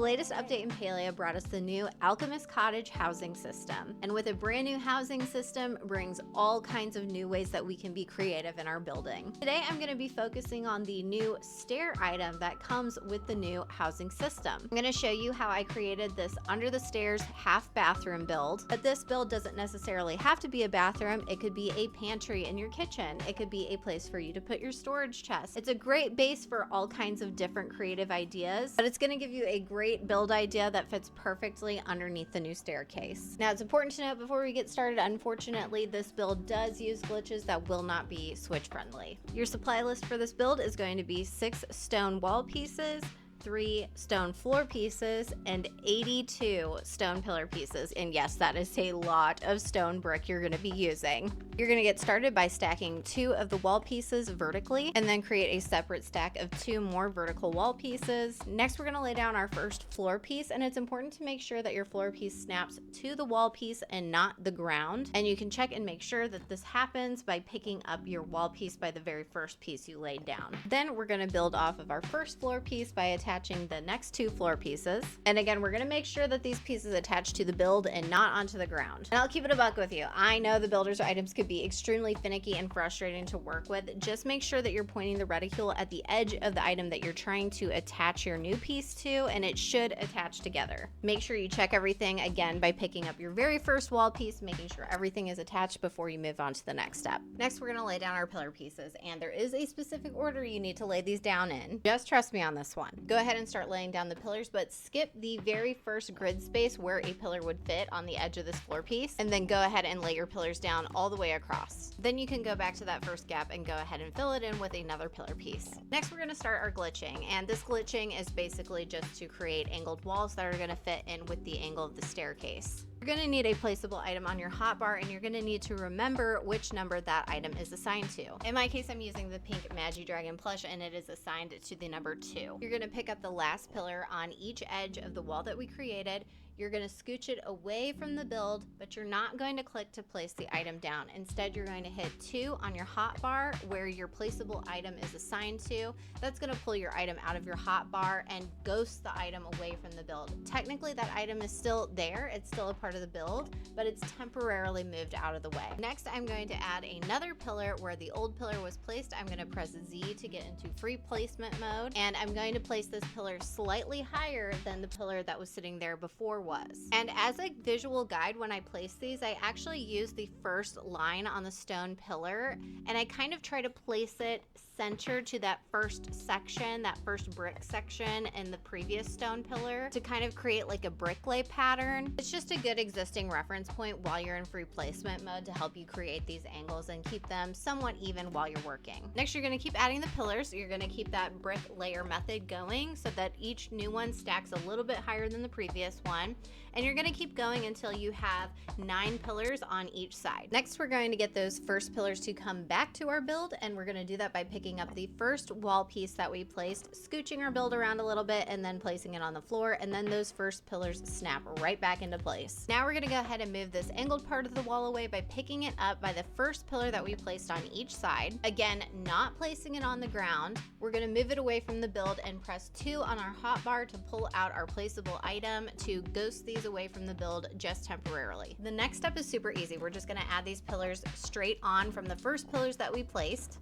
latest update in Palia brought us the new Alchemist Cottage housing system. And with a brand new housing system brings all kinds of new ways that we can be creative in our building. Today I'm going to be focusing on the new stair item that comes with the new housing system. I'm going to show you how I created this under the stairs half bathroom build. But this build doesn't necessarily have to be a bathroom. It could be a pantry in your kitchen. It could be a place for you to put your storage chest. It's a great base for all kinds of different creative ideas, but it's going to give you a great build idea that fits perfectly underneath the new staircase. Now, it's important to note before we get started, unfortunately, this build does use glitches that will not be switch friendly. Your supply list for this build is going to be 6 stone wall pieces, 3 stone floor pieces, and 82 stone pillar pieces. And yes, that is a lot of stone brick you're going to be using. You're going to get started by stacking 2 of the wall pieces vertically and then create a separate stack of 2 more vertical wall pieces. Next, we're going to lay down our first floor piece, and it's important to make sure that your floor piece snaps to the wall piece and not the ground. And you can check and make sure that this happens by picking up your wall piece by the very first piece you laid down. Then we're going to build off of our first floor piece by attaching the next 2 floor pieces. And again, we're going to make sure that these pieces attach to the build and not onto the ground. And I'll keep it a buck with you. I know the builder's items could be extremely finicky and frustrating to work with. Just make sure that you're pointing the reticule at the edge of the item that you're trying to attach your new piece to, and it should attach together. Make sure you check everything again by picking up your very first wall piece, making sure everything is attached before you move on to the next step. Next, we're going to lay down our pillar pieces, and there is a specific order you need to lay these down in. Just trust me on this one. Go ahead and start laying down the pillars, but skip the very first grid space where a pillar would fit on the edge of this floor piece, and then go ahead and lay your pillars down all the way across. Then you can go back to that first gap and go ahead and fill it in with another pillar piece. Next, we're going to start our glitching, and this glitching is basically just to create angled walls that are going to fit in with the angle of the staircase. You're going to need a placeable item on your hotbar, and you're going to need to remember which number that item is assigned to. In my case, I'm using the pink Magi Dragon plush, and it is assigned to the number 2. You're going to pick up the last pillar on each edge of the wall that we created. You're going to scooch it away from the build, but you're not going to click to place the item down. Instead, you're going to hit 2 on your hotbar where your placeable item is assigned to. That's going to pull your item out of your hotbar and ghost the item away from the build. Technically, that item is still there. It's still a part of the build, but it's temporarily moved out of the way. Next, I'm going to add another pillar where the old pillar was placed. I'm going to press Z to get into free placement mode, and I'm going to place this pillar slightly higher than the pillar that was sitting there before was. And as a visual guide, when I place these, I actually use the first line on the stone pillar, and I kind of try to place it centered to that first section, that first brick section in the previous stone pillar, to kind of create like a brick lay pattern. It's just a good existing reference point while you're in free placement mode to help you create these angles and keep them somewhat even while you're working. Next, you're going to keep adding the pillars. You're going to keep that brick layer method going so that each new one stacks a little bit higher than the previous one. And you're going to keep going until you have 9 pillars on each side. Next, we're going to get those first pillars to come back to our build, and we're going to do that by picking up the first wall piece that we placed, scooching our build around a little bit, and then placing it on the floor, and then those first pillars snap right back into place. Now we're going to go ahead and move this angled part of the wall away by picking it up by the first pillar that we placed on each side. Again, not placing it on the ground. We're going to move it away from the build and press 2 on our hotbar to pull out our placeable item to ghost these away from the build just temporarily. The next step is super easy. We're just going to add these pillars straight on from the first pillars that we placed.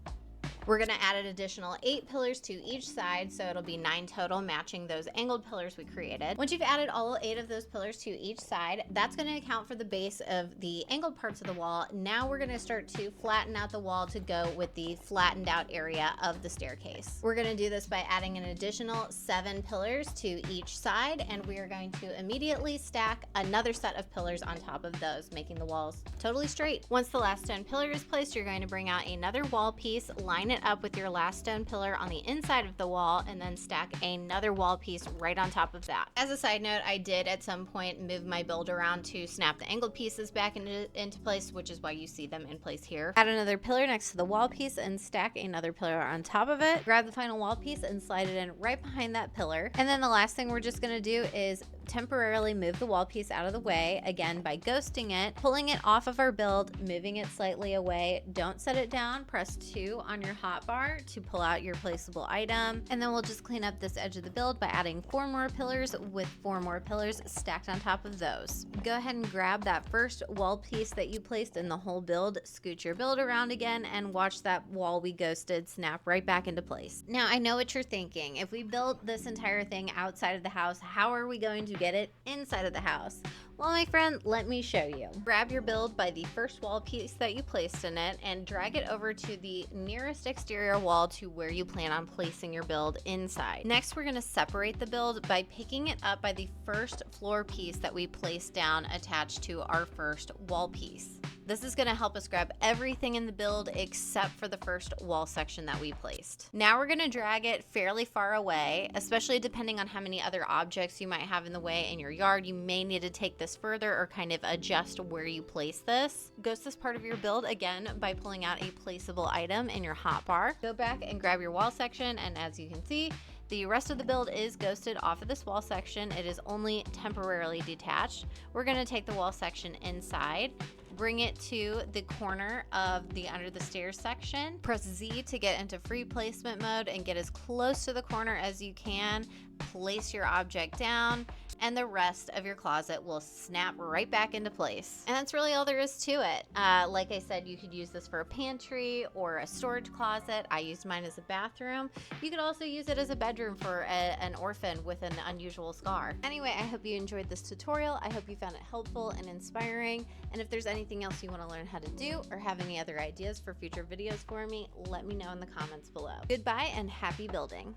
We're going to add an additional 8 pillars to each side, so it'll be 9 total, matching those angled pillars we created. Once you've added all 8 of those pillars to each side, that's going to account for the base of the angled parts of the wall. Now we're going to start to flatten out the wall to go with the flattened out area of the staircase. We're going to do this by adding an additional 7 pillars to each side, and we are going to immediately stack another set of pillars on top of those, making the walls totally straight. Once the last stone pillar is placed, you're going to bring out another wall piece, line it up with your last stone pillar on the inside of the wall, and then stack another wall piece right on top of that. As a side note, I did at some point move my build around to snap the angled pieces back into place, which is why you see them in place here. Add another pillar next to the wall piece and stack another pillar on top of it. Grab the final wall piece and slide it in right behind that pillar. And then the last thing we're just going to do is temporarily move the wall piece out of the way, again by ghosting it, pulling it off of our build, moving it slightly away. Don't set it down. Press 2 on your hotbar to pull out your placeable item. And then we'll just clean up this edge of the build by adding 4 more pillars with 4 more pillars stacked on top of those. Go ahead and grab that first wall piece that you placed in the whole build, scoot your build around again, and watch that wall we ghosted snap right back into place. Now, I know what you're thinking. If we built this entire thing outside of the house, how are we going to get it inside of the house? Well, my friend, let me show you. Grab your build by the first wall piece that you placed in it and drag it over to the nearest exterior wall to where you plan on placing your build inside. Next, we're going to separate the build by picking it up by the first floor piece that we placed down attached to our first wall piece. This is going to help us grab everything in the build except for the first wall section that we placed. Now we're going to drag it fairly far away, especially depending on how many other objects you might have in the way in your yard. You may need to take this further or kind of adjust where you place this. Ghost this part of your build again by pulling out a placeable item in your hotbar. Go back and grab your wall section, and as you can see, the rest of the build is ghosted off of this wall section. It is only temporarily detached. We're going to take the wall section inside, bring it to the corner of the under the stairs section. Press Z to get into free placement mode and get as close to the corner as you can. Place your object down, and the rest of your closet will snap right back into place. And that's really all there is to it. Like I said, you could use this for a pantry or a storage closet. I used mine as a bathroom. You could also use it as a bedroom for an orphan with an unusual scar. Anyway, I hope you enjoyed this tutorial. I hope you found it helpful and inspiring. And if there's anything else you want to learn how to do or have any other ideas for future videos for me, let me know in the comments below. Goodbye and happy building.